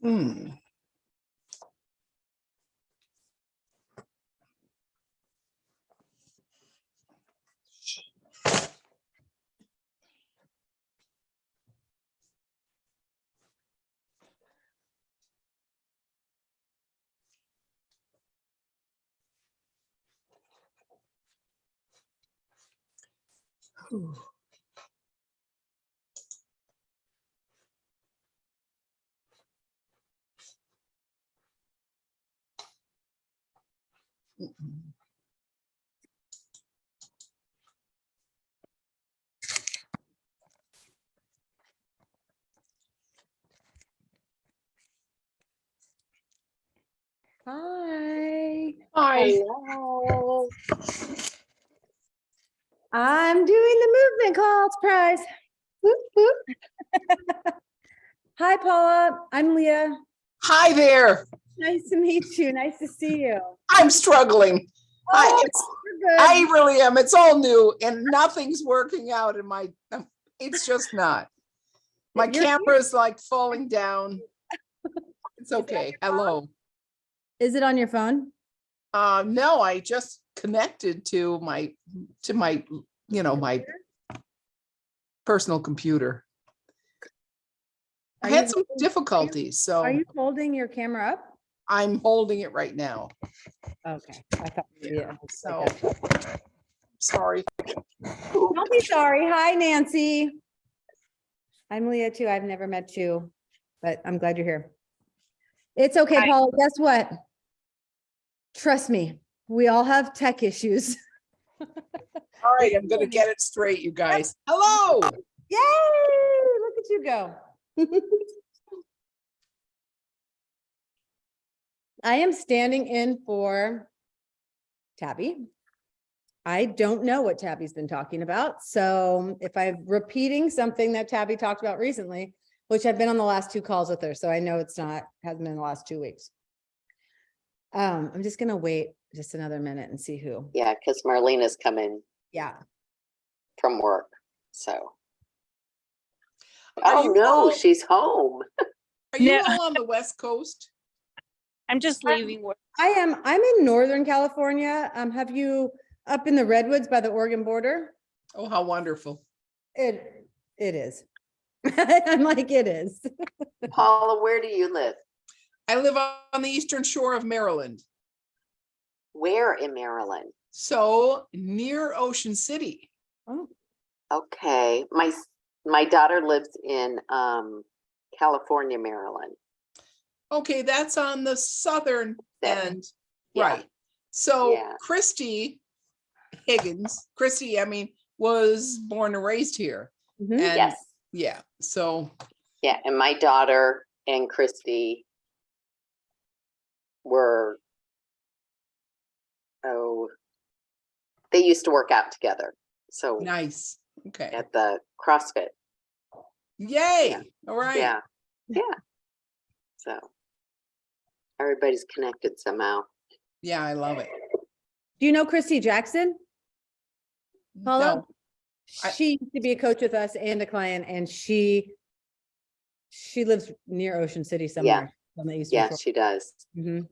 Hmm. Ooh. Hi. Hi. Hello. I'm doing the movement call. Surprise. Whoop, whoop. Hi, Paula. I'm Leah. Hi there. Nice to meet you. Nice to see you. I'm struggling. Oh, It's, you're good. I really am. It's all new and nothing's working out in my, it's just not. My You're camera is like falling down. It's okay. Hello. Is it on your phone? No, I just connected to my, my personal computer. I Are had you some holding- difficulties, Are so you holding your camera up? I'm holding it right now. Okay. I thought maybe it was So, like that. sorry. Don't be sorry. Hi, Nancy. I'm Leah too. I've never met you, but I'm glad you're here. It's okay, Hi. Paula. Guess what? Trust me, we all have tech issues. All right, I'm gonna get it straight, you guys. Hello. Yay! Look at you go. I am standing in for Tabby. I don't know what Tabby's been talking about. So if I'm repeating something that Tabby talked about recently, which I've been on the last 2 calls with her, so I know hasn't been in the last 2 weeks. I'm just gonna wait just another minute and see who. Yeah, because Marlena's coming Yeah. from work. So. Are Oh you no, all- she's home. Are you No. all on the West Coast? I'm just leaving work. I'm in Northern California. Have you up in the redwoods by the Oregon border? Oh, how wonderful. It is. I'm like, it is. Paula, where do you live? I live on the eastern shore of Maryland, Where in Maryland? so near Ocean City. Oh, Okay, my daughter lives in California, Maryland. Okay, that's on the southern That- end, yeah. right? So Yeah. Christy Higgins, was born and raised here. mhm. And Yes. yeah, so Yeah, and my daughter and Christy were, they used to work out together. So nice. Okay. at the CrossFit. Yay. Yeah. All right. Yeah. Yeah. So everybody's connected somehow. Yeah, I love it. Do you know Christy Jackson? Paula? No, I- She used to be a coach with us and a client, and she lives near Ocean City somewhere on the eastern Yeah, shore. she does. Mhm.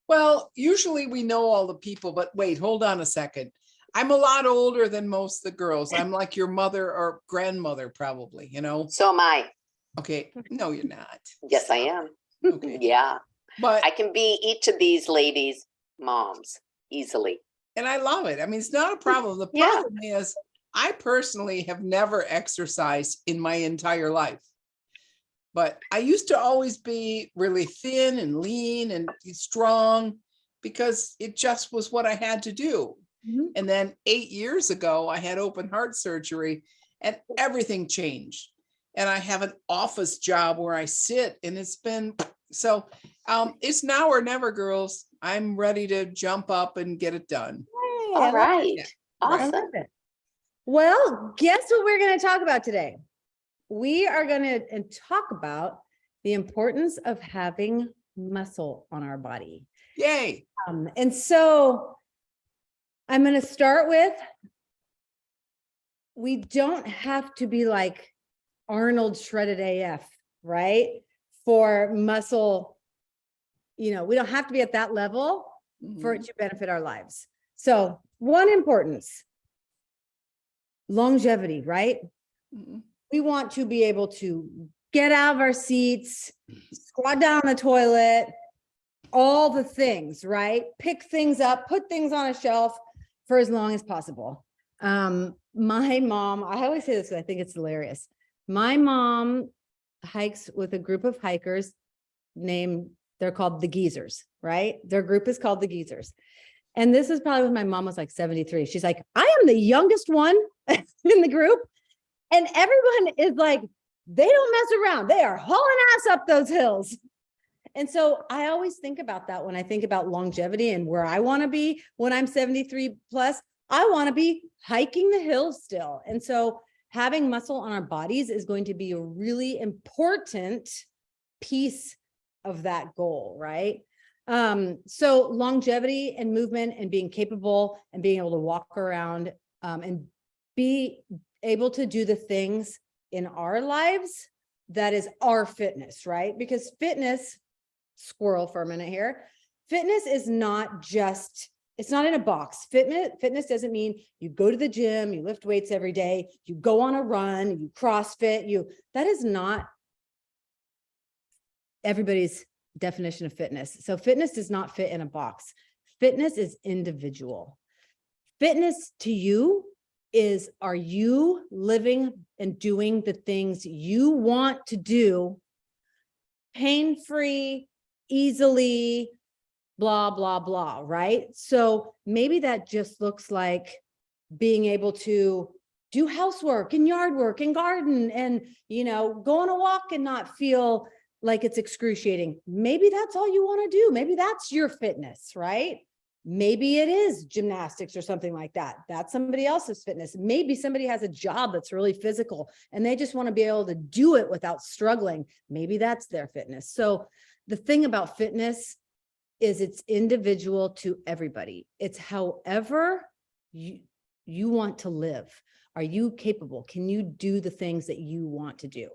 well, usually we know all the people, but wait, hold on a second. I'm a lot older than most of the girls. I'm like your mother or grandmother, probably, So am I. Okay, no, you're not. Yes, I am. Okay, Yeah. but, I can be each of these ladies' moms easily. and I love it. I mean, it's not a problem. The Yeah. problem is, I personally have never exercised in my entire life. But I used to always be really thin and lean and strong because it just was what I had to do. Mhm. And then 8 years ago, I had open heart surgery and everything changed. And I have an office job where I sit, and it's been, so it's now or never, girls. I'm ready to jump up and get it done. Hey, I All love right. Yeah. I Awesome. love it. Well, guess what we're going to talk about today? We are going to talk about the importance of having muscle on our body. Yay. And so I'm going to start with, we don't have to be like Arnold shredded AF, right? For muscle, we don't have to be at that level for it Mhm. to benefit our lives. So one importance, longevity, right? Mhm. We want to be able to get out of our seats, squat down on the toilet, all the things, right? Pick things up, put things on a shelf for as long as possible. My mom, I always say this because I think it's hilarious. My mom hikes with a group of hikers they're called the Geezers, right? Their group is called the Geezers. And this is probably when my mom was like 73. She's like, I am the youngest one in the group. And everyone is like, they don't mess around. They are hauling ass up those hills. And so I always think about that when I think about longevity and where I want to be when I'm 73 plus. I want to be hiking the hills still. And so having muscle on our bodies is going to be a really important piece of that goal, right? So longevity and movement and being capable and being able to walk around and be able to do the things in our lives that is our fitness, right? Because fitness, squirrel for a minute here, fitness is not just, it's not in a box. Fitness doesn't mean you go to the gym, you lift weights every day, you go on a run, you CrossFit, that is not everybody's definition of fitness. So fitness does not fit in a box. Fitness is individual. Fitness to you is, are you living and doing the things you want to do pain-free, easily, blah, blah, blah, right? So maybe that just looks like being able to do housework and yard work and garden and, go on a walk and not feel like it's excruciating. Maybe that's all you want to do. Maybe that's your fitness, right? Maybe it is gymnastics or something like that. That's somebody else's fitness. Maybe somebody has a job that's really physical and they just want to be able to do it without struggling. Maybe that's their fitness. So the thing about fitness is it's individual to everybody. It's however you want to live. Are you capable? Can you do the things that you want to do?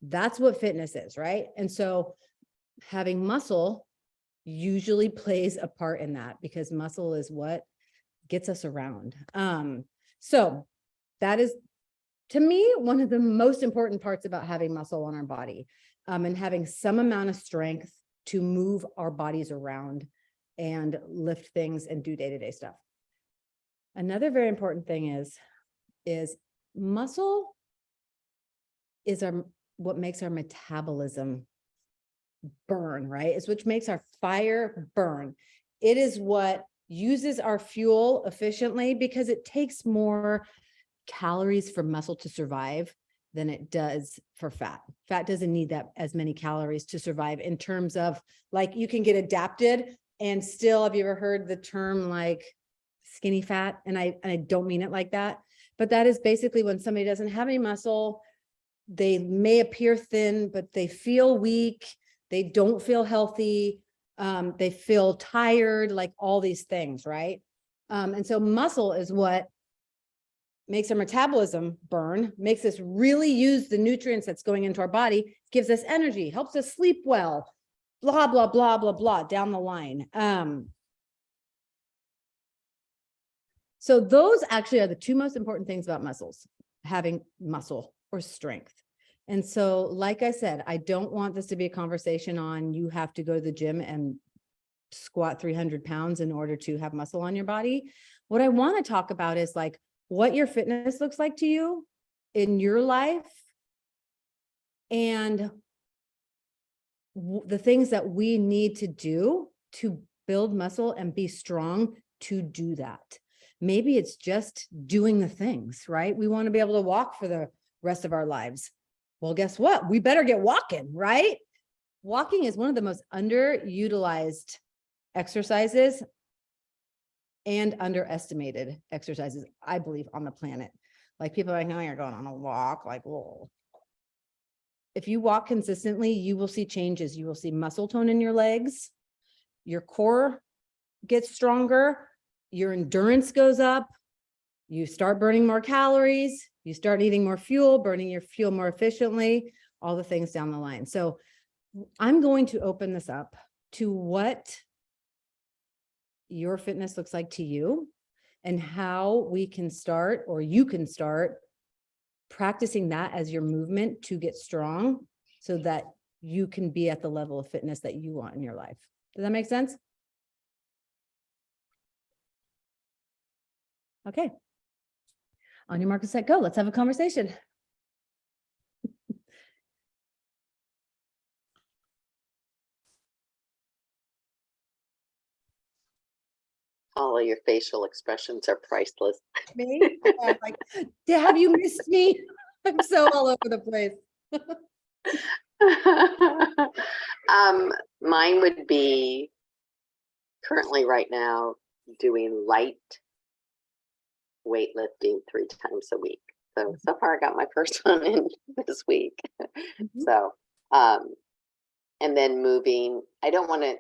That's what fitness is, right? And so having muscle usually plays a part in that because muscle is what gets us around. So that is, to me, one of the most important parts about having muscle on our body, and having some amount of strength to move our bodies around and lift things and do day-to-day stuff. Another very important thing is muscle is what makes our metabolism burn, right? It's which makes our fire burn. It is what uses our fuel efficiently because it takes more calories for muscle to survive than it does for fat. Fat doesn't need that as many calories to survive in terms of like you can get adapted and still, have you ever heard the term like skinny fat? And I don't mean it like that, but that is basically when somebody doesn't have any muscle, they may appear thin, but they feel weak. They don't feel healthy. They feel tired, like all these things, right? And so muscle is what makes our metabolism burn, makes us really use the nutrients that's going into our body, gives us energy, helps us sleep well, blah, blah, blah, blah, blah, down the line. So those actually are the two most important things about muscles, having muscle or strength. And so, like I said, I don't want this to be a conversation on you have to go to the gym and squat 300 pounds in order to have muscle on your body. What I want to talk about is like what your fitness looks like to you in your life and the things that we need to do to build muscle and be strong to do that. Maybe it's just doing the things, right? We want to be able to walk for the rest of our lives. Well, guess what? We better get walking, right? Walking is one of the most underutilized exercises and underestimated exercises, I believe, on the planet. Like people are like, no, you're going on a walk. Like, whoa. If you walk consistently, you will see changes. You will see muscle tone in your legs. Your core gets stronger. your endurance goes up, you start burning more calories, you start eating more fuel, burning your fuel more efficiently, all the things down the line. So I'm going to open this up to what your fitness looks like to you and how we can start, or you can start practicing that as your movement to get strong so that you can be at the level of fitness that you want in your life. Does that make sense? Okay. On your mark, set, go. Let's have a conversation. All of your facial expressions are priceless. Me? I'm like, have you missed me? I'm so all over the place. Mine would be currently right now doing light weightlifting 3 times a week. So far I got my first one in this week. Mhm. So, and then moving, I don't want to,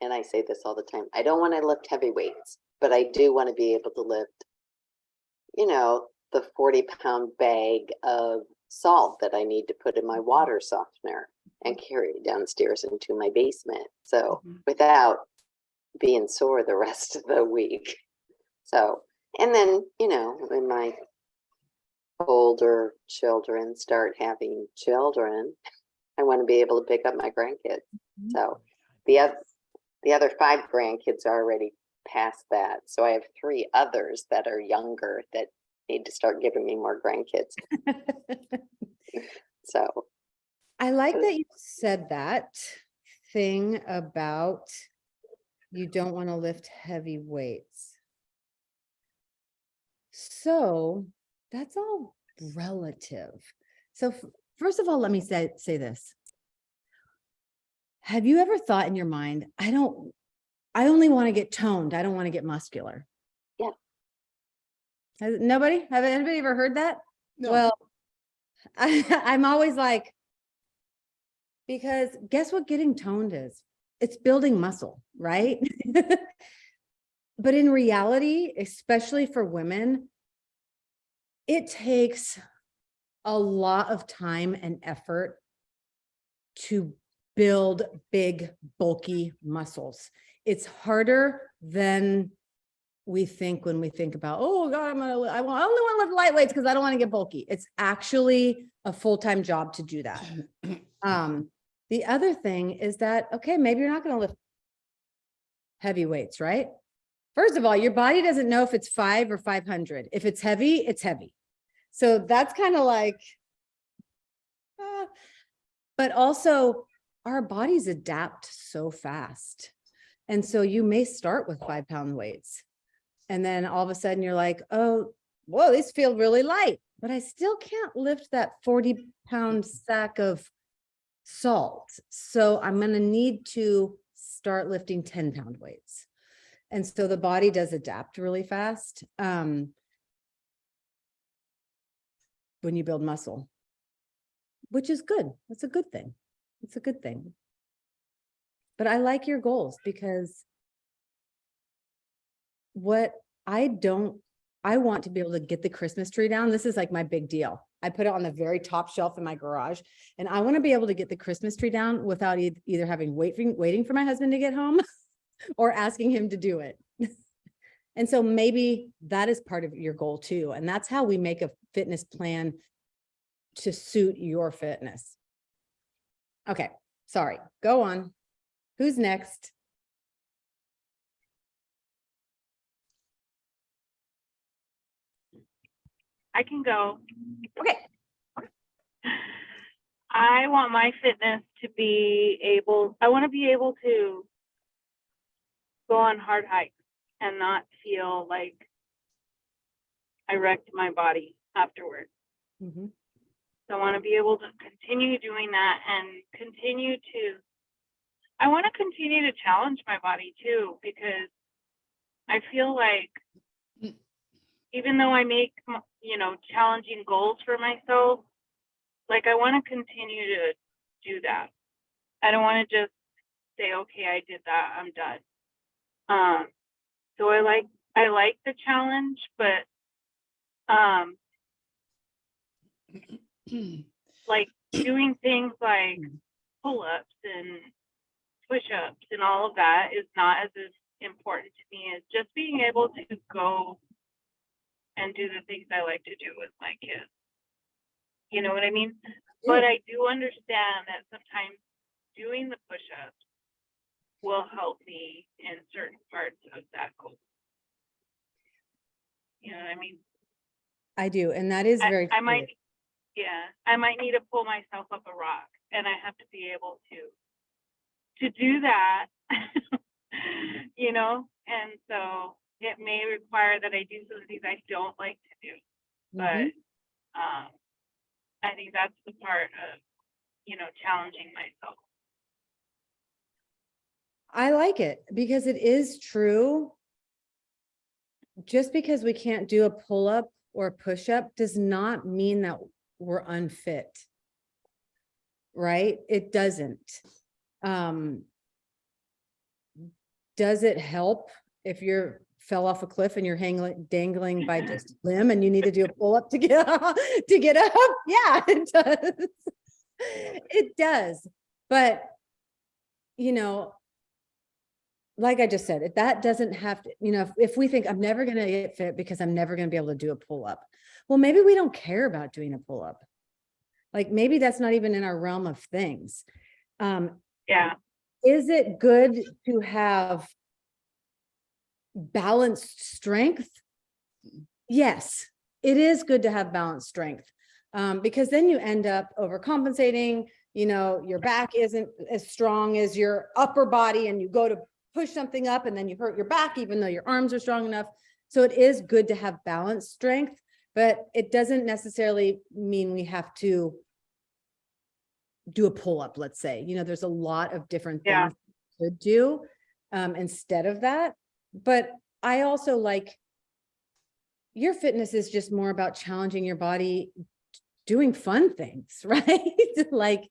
and I say this all the time, I don't want to lift heavy weights, but I do want to be able to lift, you know, the 40-pound bag of salt that I need to put in my water softener and carry it downstairs into my basement. So without being sore the rest of the week. So, and then, you know, when my older children start having children, I want to be able to pick up my grandkids. So the other 5 grandkids are already past that. So I have 3 others that are younger that need to start giving me more grandkids. So I like that you said that thing about you don't want to lift heavy weights. So that's all relative. So first of all, let me say this. Have you ever thought in your mind, I only want to get toned. I don't want to get muscular. Yeah. Have anybody ever heard that? No. Well, I'm always like, because guess what getting toned is? It's building muscle, right? But in reality, especially for women, it takes a lot of time and effort to build big, bulky muscles. It's harder than we think when we think about, oh God, I only want to lift light weights because I don't want to get bulky. It's actually a full-time job to do that. The other thing is that, okay, maybe you're not going to lift heavy weights, right? First of all, your body doesn't know if it's 5 or 500. If it's heavy, it's heavy. So that's kind of like, but also our bodies adapt so fast. And so you may start with 5-pound weights. And then all of a sudden you're like, oh, whoa, these feel really light, but I still can't lift that 40-pound sack of salt. So I'm going to need to start lifting 10-pound weights. And so the body does adapt really fast when you build muscle, which is good. That's a good thing. It's a good thing. But I like your goals because I want to be able to get the Christmas tree down. This is like my big deal. I put it on the very top shelf in my garage, and I want to be able to get the Christmas tree down without either having waiting for my husband to get home or asking him to do it. And so maybe that is part of your goal too. And that's how we make a fitness plan to suit your fitness. Okay, sorry, go on. Who's next? I can go. Okay. I want my fitness to I want to be able to go on hard hikes and not feel like I wrecked my body afterwards. Mm-hmm. So I want to be able to continue doing that and I want to continue to challenge my body too, because I feel like even though I make, challenging goals for myself, like I want to continue to do that. I don't want to just say, okay, I did that, I'm done. So I like I like the challenge, but um, like doing things like pull-ups and push-ups and all of that is not as important to me as just being able to go and do the things I like to do with my kids. You know what I mean? But I do understand that sometimes doing the push-ups will help me in certain parts of that goal. You know what I mean? I do. And that is very I true. might, yeah, I might need to pull myself up a rock, and I have to be able to do that, you know? And so it may require that I do some things I don't like to do, Mhm. but I think that's the part of, you know, challenging myself. I like it because it is true. Just because we can't do a pull-up or a push-up does not mean that we're unfit. Right? It doesn't. Does it help if you're fell off a cliff and you're dangling by just a limb and you need to do a pull-up to get up, to get up? Yeah, it does. It does. But, you know, like I just said, if that doesn't have to, you know, if we think I'm never going to get fit because I'm never going to be able to do a pull-up, well, maybe we don't care about doing a pull-up. Like maybe that's not even in our realm of things. Yeah. Is it good to have balanced strength? Yes, it is good to have balanced strength, because then you end up overcompensating. You know, your back isn't as strong as your upper body, and you go to push something up and then you hurt your back, even though your arms are strong enough. So it is good to have balanced strength, but it doesn't necessarily mean we have to do a pull-up, let's say. You know, there's a lot of different things to do instead of that. But I also like your fitness is just more about challenging your body, doing fun things, right? Like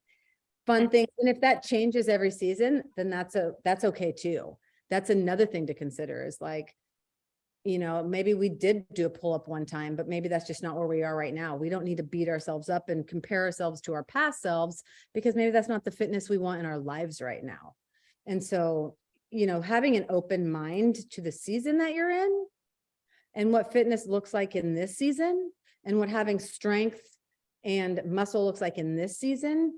fun things. And if that changes every season, then that's okay too. That's another thing to consider is like, you know, maybe we did do a pull-up one time, but maybe that's just not where we are right now. We don't need to beat ourselves up and compare ourselves to our past selves, because maybe that's not the fitness we want in our lives right now. And so, you know, having an open mind to the season that you're in and what fitness looks like in this season and what having strength and muscle looks like in this season,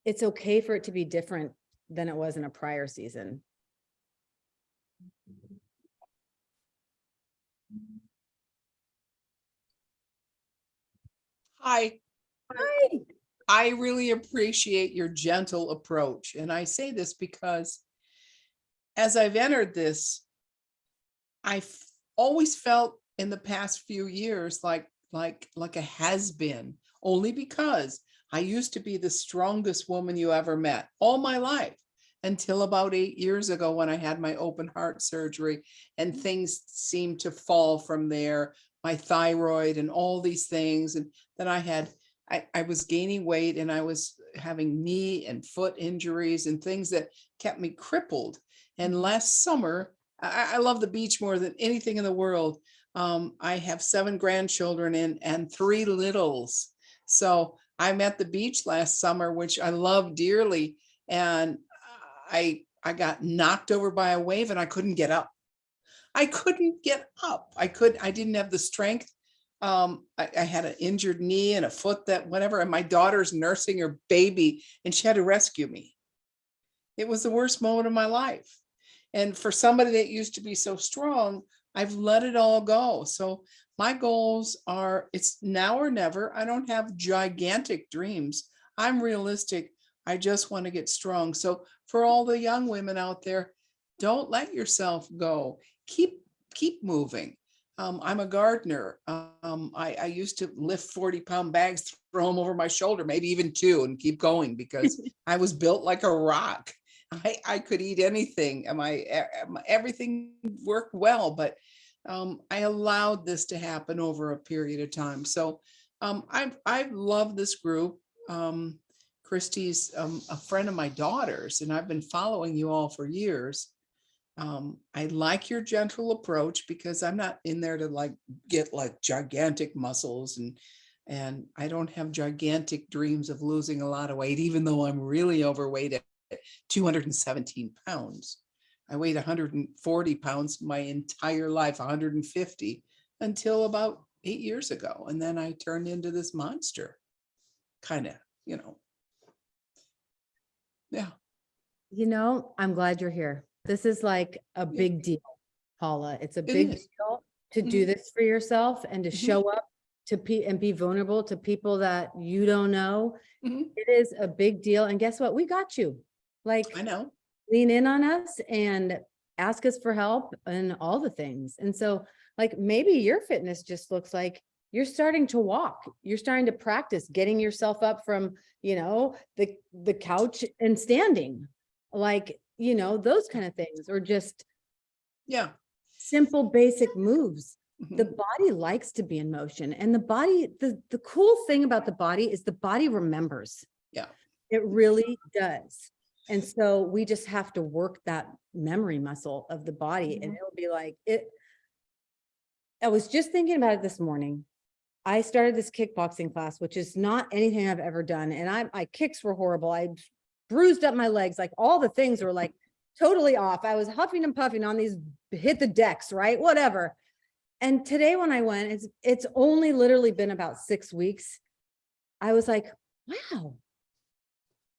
it's okay for it to be different than it was in a prior season. Hi, Hi. I really appreciate your gentle approach. And I say this because as I've entered this, I've always felt in the past few years like a has-been, only because I used to be the strongest woman you ever met all my life until about 8 years ago when I had my open heart surgery, and things seemed to fall from there, my thyroid and all these things. And then I was gaining weight and I was having knee and foot injuries and things that kept me crippled. And last summer, I love the beach more than anything in the world. I have 7 grandchildren and 3 littles. So I'm at the beach last summer, which I love dearly. And I got knocked over by a wave and I couldn't get up. I couldn't get up. I didn't have the strength. I had an injured knee and a foot that whatever, and my daughter's nursing her baby and she had to rescue me. It was the worst moment of my life. And for somebody that used to be so strong, I've let it all go. So my goals are, it's now or never. I don't have gigantic dreams. I'm realistic. I just want to get strong. So for all the young women out there, don't let yourself go. Keep moving. I'm a gardener. I used to lift 40-pound bags, throw them over my shoulder, maybe even 2, and keep going because I was built like a rock. I could eat anything. Everything worked well, but I allowed this to happen over a period of time. So I've loved this group. Christy's a friend of my daughter's, and I've been following you all for years. I like your gentle approach because I'm not in there to like get like gigantic muscles, and I don't have gigantic dreams of losing a lot of weight, even though I'm really overweight at 217 pounds. I weighed 140 pounds my entire life, 150 until about 8 years ago. And then I turned into this monster, kind of, you know. Yeah. You know, I'm glad you're here. This is like a Yeah. big deal, Paula. It's a It big is. deal to do Mhm. this for yourself and to Mhm. show up to and be vulnerable to people that you don't know. Mhm. It is a big deal. And guess what? We got you. Like, I know. lean in on us and ask us for help and all the things. And so, like, maybe your fitness just looks like you're starting to walk. You're starting to practice getting yourself up from, the couch and standing, like, those kind of things, or just Yeah. simple basic moves. The Mhm. body likes to be in motion, and the body, the cool thing about the body is the body remembers. Yeah. It really does. And so we just have to work that memory muscle of the body, and Mhm. it'll be like it. I was just thinking about it this morning. I started this kickboxing class, which is not anything I've ever done. And my kicks were horrible. I bruised up my legs, like all the things were like totally off. I was huffing and puffing on these, hit the decks, right? Whatever. And today when I went, it's only literally been about 6 weeks. I was like, wow,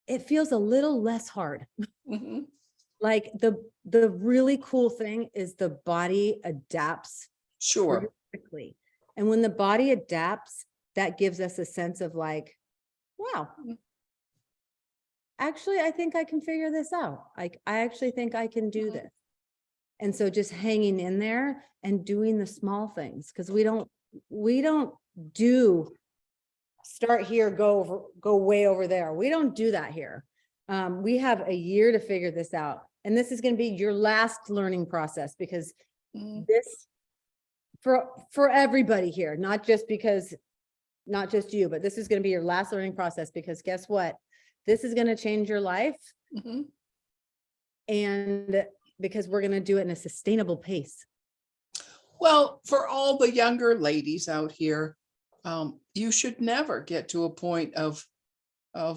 it feels a little less hard. Mhm. Like the really cool thing is the body adapts pretty Sure. quickly. And when the body adapts, that gives us a sense of like, wow, actually, I think I can figure this out. Like, I actually think I can do Mhm. this. And so just hanging in there and doing the small things, because we don't do start here, go way over there. We don't do that here. We have a year to figure this out. And this is going to be your last learning process, because Mhm. this for everybody here, not just you, but this is going to be your last learning process, because guess what? This is going to change your life, Mhm. and because we're going to do it in a sustainable pace. Well, for all the younger ladies out here, you should never get to a point of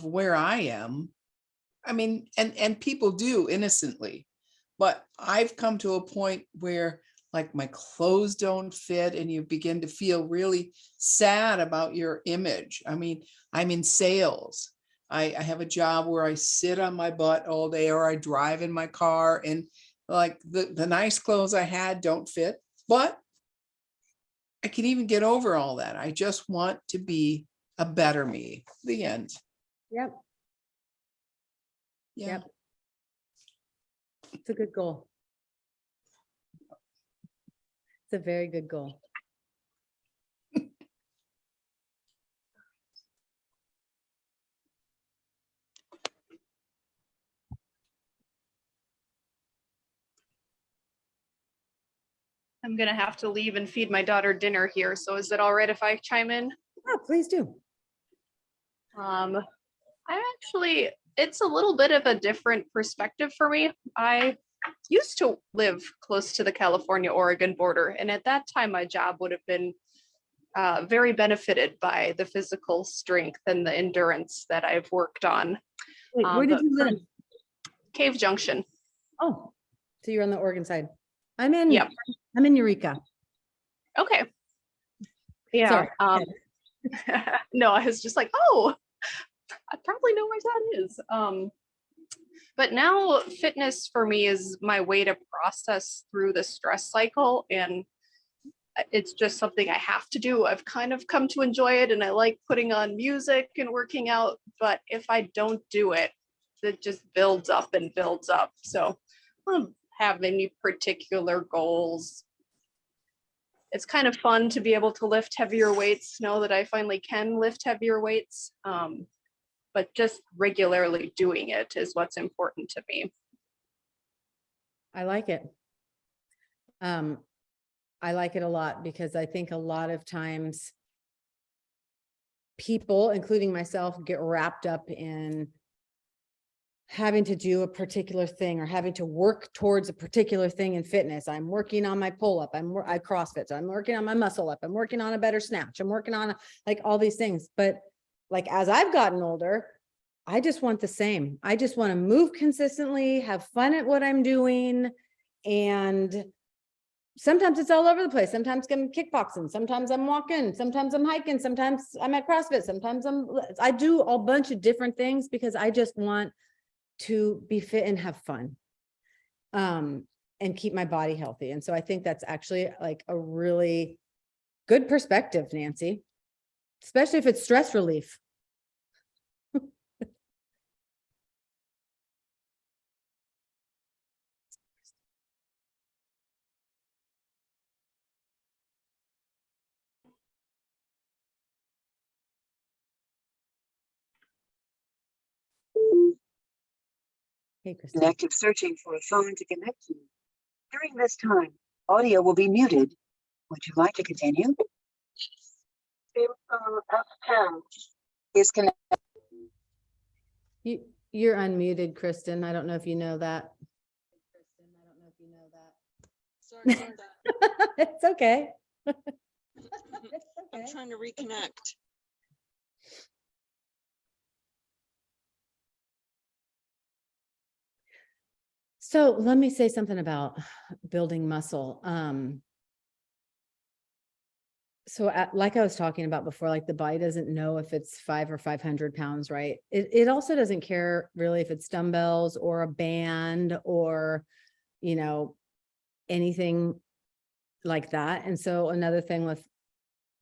where I am. I mean, and people do innocently, but I've come to a point where like my clothes don't fit and you begin to feel really sad about your image. I mean, I'm in sales. I have a job where I sit on my butt all day, or I drive in my car, and like the nice clothes I had don't fit, but I can even get over all that. I just want to be a better me. The end. Yep. Yeah. Yep. It's a good goal. It's a very good goal. I'm gonna have to leave and feed my daughter dinner here. So is it all right if I chime in? Oh, please do. I'm actually, it's a little bit of a different perspective for me. I used to live close to the California-Oregon border, and at that time, my job would have been very benefited by the physical strength and the endurance that I've worked on. Wait, where did But you live? Cave Junction. Oh, so you're on the Oregon side. I'm in Yep. Eureka. Okay. Yeah. Sorry. No, I was just like, oh, I probably know where that is. But now fitness for me is my way to process through the stress cycle, and it's just something I have to do. I've kind of come to enjoy it, and I like putting on music and working out, but if I don't do it, it just builds up and builds up. So I don't have any particular goals. It's kind of fun to be able to lift heavier weights, know that I finally can lift heavier weights. But just regularly doing it is what's important to me. I like it. I like it a lot, because I think a lot of times people, including myself, get wrapped up in having to do a particular thing or having to work towards a particular thing in fitness. I'm working on my pull-up. I CrossFit. So I'm working on my muscle up. I'm working on a better snatch. I'm working on like all these things. But like, as I've gotten older, I just want the same. I just want to move consistently, have fun at what I'm doing. And sometimes it's all over the place. Sometimes I'm kickboxing. Sometimes I'm walking. Sometimes I'm hiking. Sometimes I'm at CrossFit. Sometimes I do a bunch of different things because I just want to be fit and have fun, and keep my body healthy. And so I think that's actually like a really good perspective, Nancy, especially if it's stress relief. Hey, Christine. Connected searching for a phone to connect to. During this time, audio will be muted. Would you like to continue? F10 is connected. You're unmuted, Kristen. I don't know if you know that. Kristen, I don't know if you know that. Sorry about that. It's okay. I'm trying to reconnect. So let me say something about building muscle. Like I was talking about before, like the body doesn't know if it's 5 or 500 pounds, right? It also doesn't care really if it's dumbbells or a band or, anything like that. And so another thing with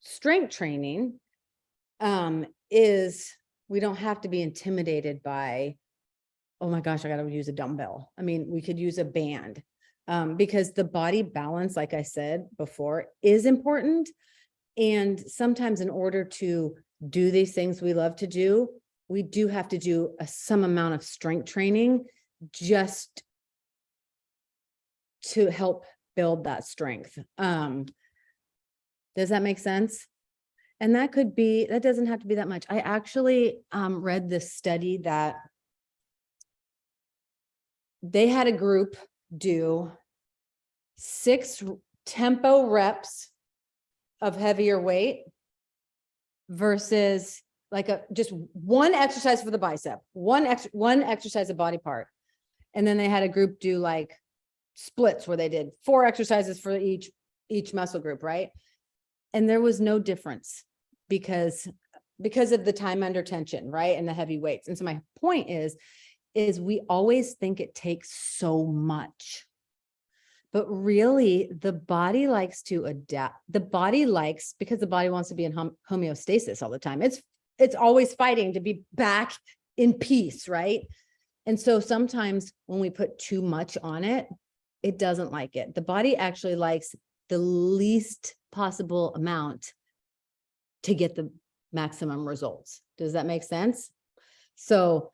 strength training, is we don't have to be intimidated by, oh my gosh, I got to use a dumbbell. I mean, we could use a band, because the body balance, like I said before, is important. And sometimes in order to do these things we love to do, we do have to do some amount of strength training just to help build that strength. Does that make sense? And that doesn't have to be that much. I actually read this study that they had a group do 6 tempo reps of heavier weight versus like just one exercise for the bicep, one exercise of body part. And then they had a group do like splits where they did 4 exercises for each muscle group, right? And there was no difference because of the time under tension, right? And the heavy weights. And so my point is we always think it takes so much. But really, the body likes to adapt. Because the body wants to be in homeostasis all the time. It's always fighting to be back in peace, right? And so sometimes when we put too much on it, it doesn't like it. The body actually likes the least possible amount to get the maximum results. Does that make sense? So,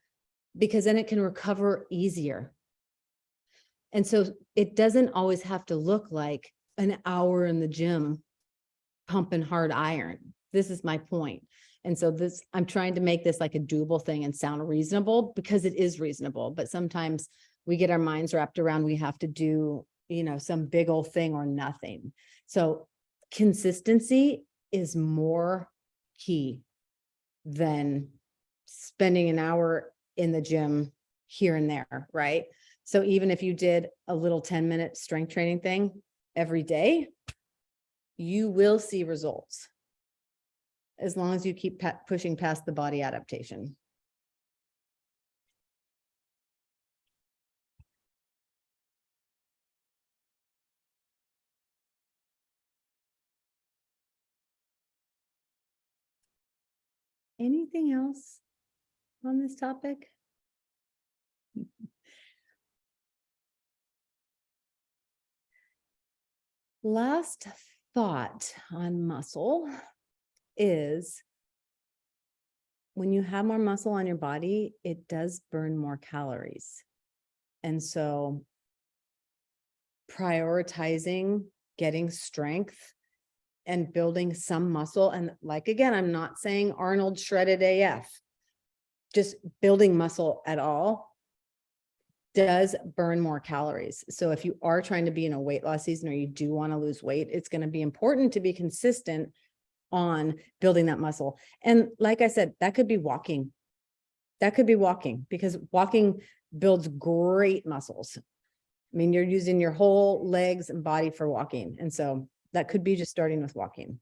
because then it can recover easier. And so it doesn't always have to look like an hour in the gym pumping hard iron. This is my point. And so I'm trying to make this like a doable thing and sound reasonable because it is reasonable. But sometimes we get our minds wrapped around, we have to do, some big old thing or nothing. So consistency is more key than spending an hour in the gym here and there, right? So even if you did a little 10-minute strength training thing every day, you will see results as long as you keep pushing past the body adaptation. Anything else on this topic? Last thought on muscle is when you have more muscle on your body, it does burn more calories. And so prioritizing getting strength and building some muscle. And like, again, I'm not saying Arnold shredded AF, just building muscle at all does burn more calories. So if you are trying to be in a weight loss season or you do want to lose weight, it's going to be important to be consistent on building that muscle. And like I said, that could be walking. That could be walking, because walking builds great muscles. I mean, you're using your whole legs and body for walking. And so that could be just starting with walking.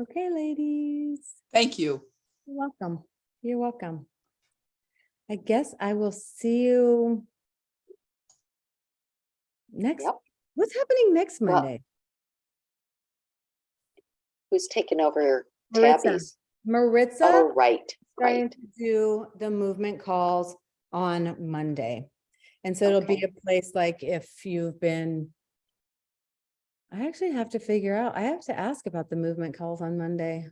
Okay, ladies. Thank you. You're welcome. You're welcome. I guess I will see you next. Yep. What's happening next Well, Monday? Who's taking over Maritza. Tabby's? Maritza Oh, right, starting right. to do the movement calls on Monday. And so it'll be Okay. a place like if you've been, I actually have to figure out, I have to ask about the movement calls on Monday.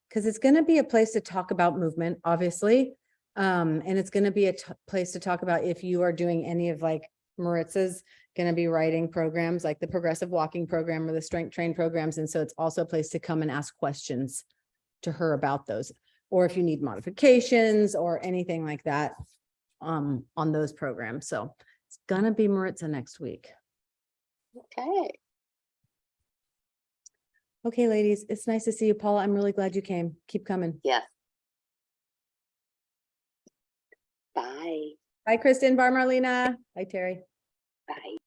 Because it's going to be a place to talk about movement, obviously. And it's going to be a place to talk about if you are doing any of like Maritza's going to be writing programs like the progressive walking program or the strength train programs. And so it's also a place to come and ask questions to her about those, or if you need modifications or anything like that on those programs. So it's going to be Maritza next week. Okay. Okay, ladies, it's nice to see you, Paula. I'm really glad you came. Keep coming. Yes. Bye. Bye, Kristen. Bye, Marlena. Bye, Terry. Bye.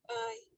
Bye.